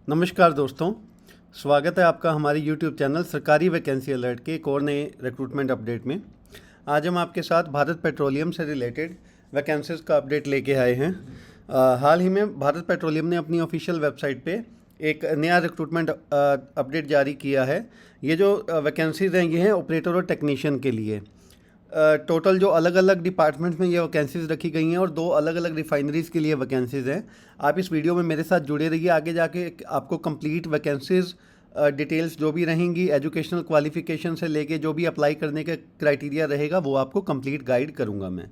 नमस्कार दोस्तों, स्वागत है आपका हमारे YouTube चैनल सरकारी वैकेंसी अलर्ट के एक और नए रिक्रूटमेंट अपडेट में। आज हम आपके साथ भारत पेट्रोलियम से रिलेटेड वैकेंसीज़ का अपडेट लेके आए हैं। हाल ही में भारत पेट्रोलियम ने अपनी ऑफिशियल वेबसाइट पे एक नया रिक्रूटमेंट अपडेट जारी किया है। ये जो वैकेंसीज़ हैं ये हैं ऑपरेटर और टेक्नीशियन के लिए। टोटल जो अलग अलग डिपार्टमेंट्स में ये वैकेंसीज़ रखी गई हैं और 2 अलग अलग रिफाइनरीज़ के लिए वैकेंसीज़ हैं। आप इस वीडियो में मेरे साथ जुड़े रहिए, आगे जाके आपको कंप्लीट वैकेंसीज़ डिटेल्स जो भी रहेंगी, एजुकेशनल क्वालिफ़िकेशन से लेके जो भी अप्लाई करने का क्राइटेरिया रहेगा वो आपको कंप्लीट गाइड करूंगा मैं।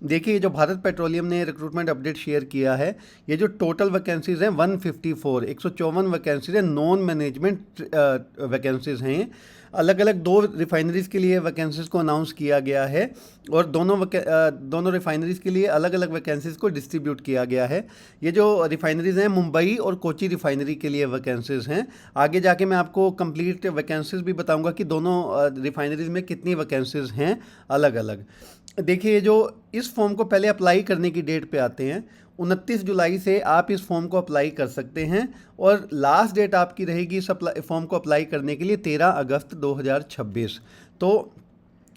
देखिए, जो भारत पेट्रोलियम ने रिक्रूटमेंट अपडेट शेयर किया है, ये जो टोटल वैकेंसीज़ हैं 154 वैकेंसीज़ हैं, नॉन मैनेजमेंट वैकेंसीज़ हैं। अलग अलग 2 रिफाइनरीज़ के लिए वैकेंसीज़ को अनाउंस किया गया है और दोनों रिफाइनरीज़ के लिए अलग अलग वैकेंसीज़ को डिस्ट्रीब्यूट किया गया है। ये जो रिफाइनरीज़ हैं मुंबई और कोची रिफाइनरी के लिए वैकेंसीज़ हैं। आगे जाके मैं आपको कंप्लीट वैकेंसीज़ भी बताऊंगा कि दोनों रिफाइनरीज़ में कितनी वैकेंसीज़ हैं अलग अलग। देखिए, जो इस फॉर्म को पहले अप्लाई करने की डेट पे आते हैं, 29 जुलाई से आप इस फॉर्म को अप्लाई कर सकते हैं और लास्ट डेट आपकी रहेगी इस फॉर्म को अप्लाई करने के लिए 13 अगस्त 2026। तो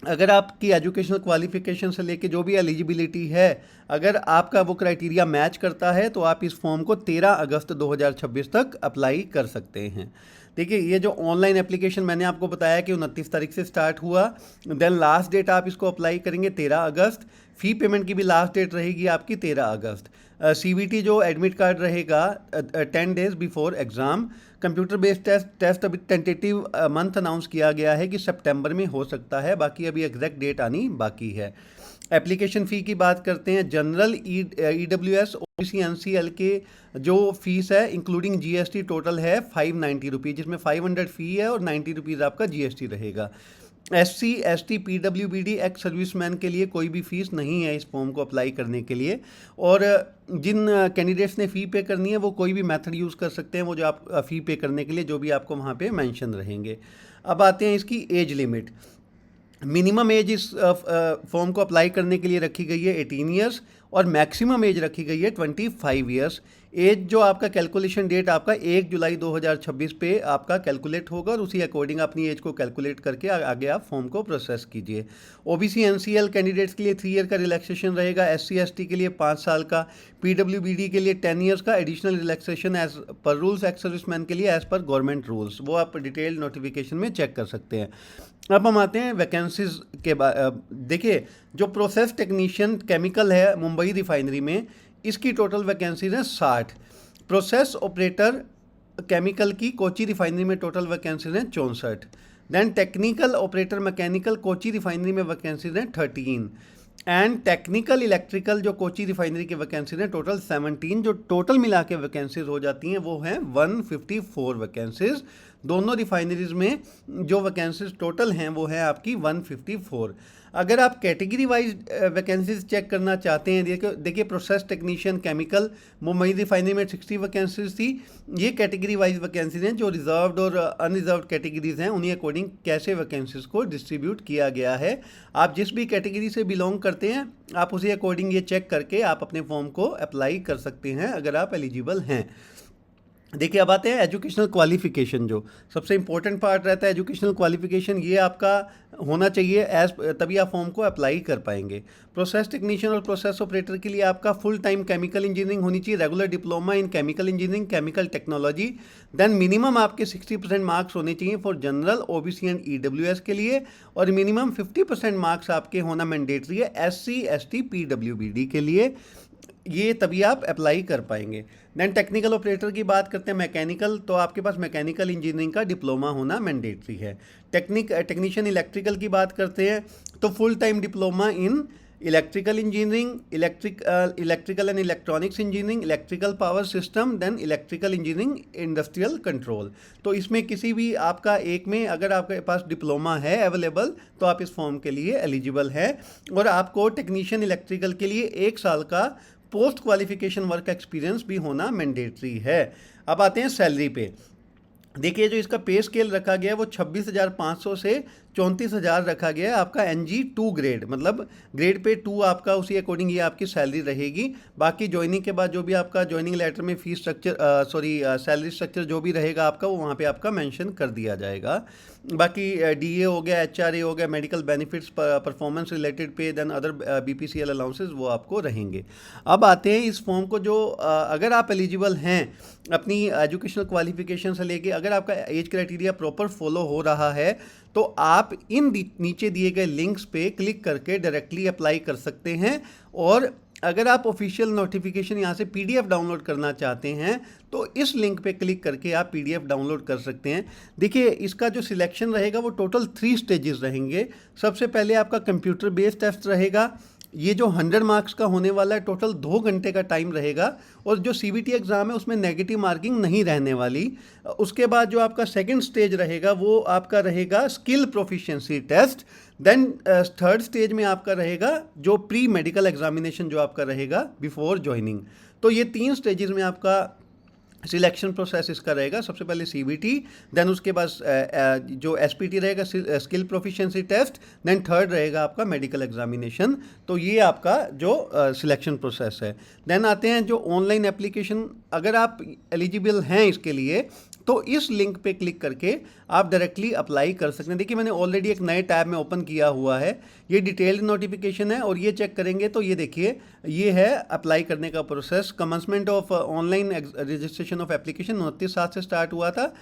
अगर आपकी एजुकेशनल क्वालिफ़िकेशन से लेके जो भी एलिजिबिलिटी है, अगर आपका वो क्राइटेरिया मैच करता है तो आप इस फॉर्म को 13 अगस्त 2026 तक अप्लाई कर सकते हैं। देखिए, ये जो ऑनलाइन एप्लीकेशन मैंने आपको बताया कि 29 तारीख से स्टार्ट हुआ, देन लास्ट डेट आप इसको अप्लाई करेंगे 13 अगस्त। फ़ी पेमेंट की भी लास्ट डेट रहेगी आपकी 13 अगस्त। CVT जो एडमिट कार्ड रहेगा 10 days before exam. Computer based test अभी टेंटेटिव मंथ अनाउंस किया गया है कि सितंबर में हो सकता है, बाकी अभी एग्जैक्ट डेट आनी बाकी है। एप्लीकेशन फ़ी की बात करते हैं, जनरल EWS OBC NCL के जो फीस है इंक्लूडिंग GST टोटल है 590 रुपीज़, जिसमें 500 फ़ी है और 90 रुपीज़ आपका GST रहेगा। SC ST PWBD x serviceman के लिए कोई भी फ़ीस नहीं है इस फॉर्म को अप्लाई करने के लिए। और जिन कैंडिडेट्स ने फ़ी पे करनी है वो कोई भी मेथड यूज़ कर सकते हैं, वो जो आप फ़ी पे करने के लिए जो भी आपको वहाँ पे मेंशन रहेंगे। अब आते हैं इसकी एज लिमिट। मिनिमम एज इस फॉर्म को अप्लाई करने के लिए रखी गई है 18 ईयर्स और मैक्सिमम एज रखी गई है 25 ईयर्स। एज जो आपका कैलकुलेशन डेट आपका 1 जुलाई 2026 पे आपका कैलकुलेट होगा और उसी अकॉर्डिंग अपनी एज को कैलकुलेट करके आगे आप फॉर्म को प्रोसेस कीजिए। OBC NCL कैंडिडेट्स के लिए 3 ईयर का रिलैक्सेशन रहेगा, SC ST के लिए 5 साल का, PWBD के लिए 10 ईयर्स का additional relaxation age per rules, ex serviceman के लिए एज पर गवर्नमेंट रूल्स, वो आप डिटेल्ड नोटिफिकेशन में चेक कर सकते हैं। अब हम आते हैं वैकेंसीज के बाद। देखिए, जो प्रोसेस टेक्नीशियन केमिकल है मुंबई रिफाइनरी में, इसकी टोटल वैकेंसीज हैं 60। प्रोसेस ऑपरेटर केमिकल की कोची रिफाइनरी में टोटल वैकेंसीज हैं 64। Then technical operator mechanical Kochi refinery में वैकेंसीज हैं 13 एंड टेक्निकल इलेक्ट्रिकल जो कोची रिफाइनरी के वैकेंसीज हैं टोटल 17। जो टोटल मिला के वैकेंसीज हो जाती हैं वो हैं 154 वैकेंसीज। दोनों रिफाइनरीज में जो वैकेंसीज टोटल हैं वो है आपकी 154। अगर आप कैटेगरी वाइज वैकेंसीज चेक करना चाहते हैं, देखिए process technician chemical Mumbai refinery में 60 वैकेंसीज थी। ये कैटेगरी वाइज वैकेंसीज हैं, जो रिजर्व्ड और अनरिजर्व्ड कैटेगरीज हैं उन्हीं अकॉर्डिंग कैसे वैकेंसीज को डिस्ट्रीब्यूट किया गया है। आप जिस भी कैटेगरी से बिलोंग करते हैं आप उसी अकॉर्डिंग ये चेक करके आप अपने फॉर्म को अप्लाई कर सकते हैं अगर आप एलिजिबल हैं। देखिए, अब आते हैं एजुकेशनल क्वालिफिकेशन, जो सबसे इंपॉर्टेंट पार्ट रहता है एजुकेशनल क्वालिफिकेशन, ये आपका होना चाहिए तभी आप फॉर्म को अप्लाई कर पाएंगे। प्रोसेस टेक्नीशियन और प्रोसेस ऑपरेटर के लिए आपका फुल टाइम केमिकल इंजीनियरिंग होनी चाहिए, regular diploma in chemical engineering, chemical technology. Then minimum आपके 60% मार्क्स होने चाहिए for general, OBC and EWS के लिए, और मिनिमम 50% मार्क्स आपके होना मैंडेटरी है SC ST PWBD के लिए। ये तभी आप अप्लाई कर पाएंगे। देन टेक्निकल ऑपरेटर की बात करते हैं मैकेनिकल, तो आपके पास मैकेनिकल इंजीनियरिंग का डिप्लोमा होना मैंडेटरी है। टेक्नीशियन इलेक्ट्रिकल की बात करते हैं तो full time diploma in electrical engineering, electrical and electronics engineering, electrical power system, then electrical engineering industrial control. तो इसमें किसी भी आपका एक में अगर आपके पास डिप्लोमा है अवेलेबल तो आप इस फॉर्म के लिए एलिजिबल है। और आपको टेक्नीशियन इलेक्ट्रिकल के लिए 1 साल का पोस्ट क्वालिफिकेशन वर्क एक्सपीरियंस भी होना मैंडेटरी है। अब आते हैं सैलरी पे। देखिए, जो इसका पे स्केल रखा गया है वो 26,500 से 34,000 रखा गया है आपका NG2 ग्रेड, मतलब ग्रेड पे 2 आपका, उसी अकॉर्डिंग ये आपकी सैलरी रहेगी। बाकी ज्वाइनिंग के बाद जो भी आपका ज्वाइनिंग लेटर में फीस स्ट्रक्चर सैलरी स्ट्रक्चर जो भी रहेगा आपका, वो वहाँ पे आपका मेंशन कर दिया जाएगा। बाकी DA हो गया, HRA हो गया, मेडिकल बेनिफिट्स, परफॉर्मेंस रिलेटेड पे, देन अदर BPCL अलाउंसेस वो आपको रहेंगे। अब आते हैं इस फॉर्म को, जो अगर आप एलिजिबल हैं अपनी एजुकेशनल क्वालिफिकेशन से लेके, अगर आपका एज क्राइटेरिया प्रॉपर फॉलो हो रहा है, तो आप इन नीचे दिए गए लिंक्स पे क्लिक करके डायरेक्टली अप्लाई कर सकते हैं। और अगर आप ऑफिशियल नोटिफिकेशन यहाँ से PDF डाउनलोड करना चाहते हैं, तो इस लिंक पे क्लिक करके आप PDF डाउनलोड कर सकते हैं। देखिए, इसका जो सिलेक्शन रहेगा वो टोटल 3 स्टेजेस रहेंगे। सबसे पहले आपका कंप्यूटर बेस्ड टेस्ट रहेगा, ये जो 100 मार्क्स का होने वाला है, टोटल 2 घंटे का टाइम रहेगा। और जो CBT एग्ज़ाम है उसमें नेगेटिव मार्किंग नहीं रहने वाली। उसके बाद जो आपका सेकंड स्टेज रहेगा वो आपका रहेगा skill proficiency test. Then third stage में आपका रहेगा जो प्री मेडिकल एग्जामिनेशन जो आपका रहेगा बिफोर ज्वाइनिंग। तो ये 3 स्टेजेस में आपका सिलेक्शन प्रोसेस इसका रहेगा। सबसे पहले CBT, देन उसके बाद जो SPT रहेगा, skill proficiency test, then third रहेगा आपका मेडिकल एग्जामिनेशन। तो ये आपका जो सिलेक्शन प्रोसेस है। देन आते हैं जो ऑनलाइन एप्लीकेशन, अगर आप एलिजिबल हैं इसके लिए, तो इस लिंक पे क्लिक करके आप डायरेक्टली अप्लाई कर सकते हैं। देखिए, मैंने ऑलरेडी एक नए टैब में ओपन किया हुआ है, ये डिटेल्ड नोटिफिकेशन है, और ये चेक करेंगे तो ये देखिए, ये है अप्लाई करने का process. Commencement of online registration of application 29/7 से स्टार्ट हुआ था।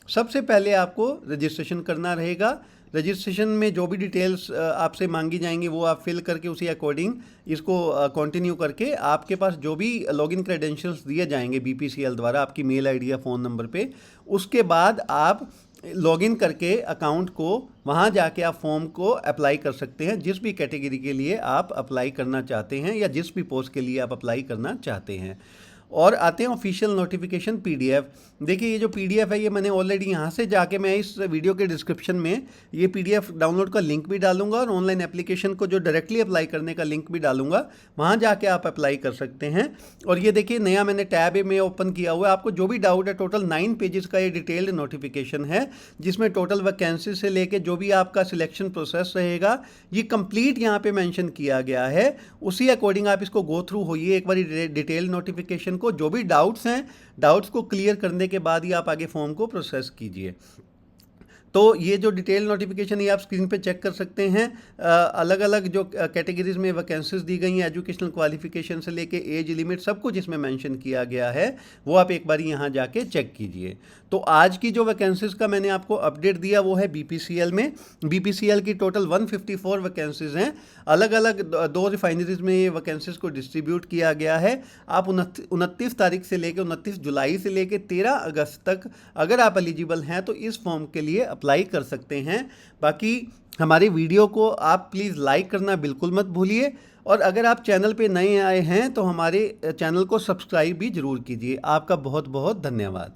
सबसे पहले आपको रजिस्ट्रेशन करना रहेगा। रजिस्ट्रेशन में जो भी डिटेल्स आपसे मांगी जाएंगी वो आप फिल करके उसी अकॉर्डिंग इसको कंटिन्यू करके आपके पास जो भी लॉगिन क्रेडेंशियल्स दिए जाएंगे BPCL द्वारा आपकी मेल ID या फ़ोन नंबर पे, उसके बाद आप लॉगिन करके अकाउंट को वहाँ जाके आप फॉर्म को अप्लाई कर सकते हैं, जिस भी कैटेगरी के लिए आप अप्लाई करना चाहते हैं या जिस भी पोस्ट के लिए आप अप्लाई करना चाहते हैं। और आते हैं ऑफिशियल नोटिफिकेशन PDF। देखिए, ये जो PDF है ये मैंने ऑलरेडी यहाँ से जाके, मैं इस वीडियो के डिस्क्रिप्शन में ये PDF डाउनलोड का लिंक भी डालूंगा और ऑनलाइन एप्लीकेशन को जो डायरेक्टली अप्लाई करने का लिंक भी डालूंगा, वहाँ जाके आप अप्लाई कर सकते हैं। और ये देखिए, नया मैंने टैब में ओपन किया हुआ है। आपको जो भी डाउट है, टोटल 9 पेजेस का ये डिटेल्ड नोटिफिकेशन है, जिसमें टोटल वैकेंसी से लेके जो भी आपका सिलेक्शन प्रोसेस रहेगा ये कंप्लीट यहाँ पे मेंशन किया गया है। उसी अकॉर्डिंग आप इसको गो थ्रू होइए एक बार डिटेल नोटिफिकेशन को। जो भी डाउट्स हैं, डाउट्स को क्लियर करने के बाद ही आप आगे फॉर्म को प्रोसेस कीजिए। तो ये जो डिटेल नोटिफिकेशन ये आप स्क्रीन पे चेक कर सकते हैं। अलग अलग जो कैटेगरीज में वैकेंसीज दी गई हैं, एजुकेशनल क्वालिफिकेशन से लेके एज लिमिट सब कुछ इसमें मेंशन किया गया है, वो आप एक बार यहाँ जाके चेक कीजिए। तो आज की जो वैकेंसीज का मैंने आपको अपडेट दिया वो है BPCL में। BPCL की टोटल 154 वैकेंसीज हैं। अलग अलग 2 रिफाइनरीज में ये वैकेंसीज को डिस्ट्रीब्यूट किया गया है। आप 29 तारीख से लेकर 29 जुलाई से लेकर 13 अगस्त तक अगर आप एलिजिबल हैं तो इस फॉर्म के लिए अप्लाई कर सकते हैं। बाकी हमारे वीडियो को आप प्लीज़ लाइक करना बिल्कुल मत भूलिए, और अगर आप चैनल पे नए आए हैं तो हमारे चैनल को सब्सक्राइब भी ज़रूर कीजिए। आपका बहुत बहुत धन्यवाद।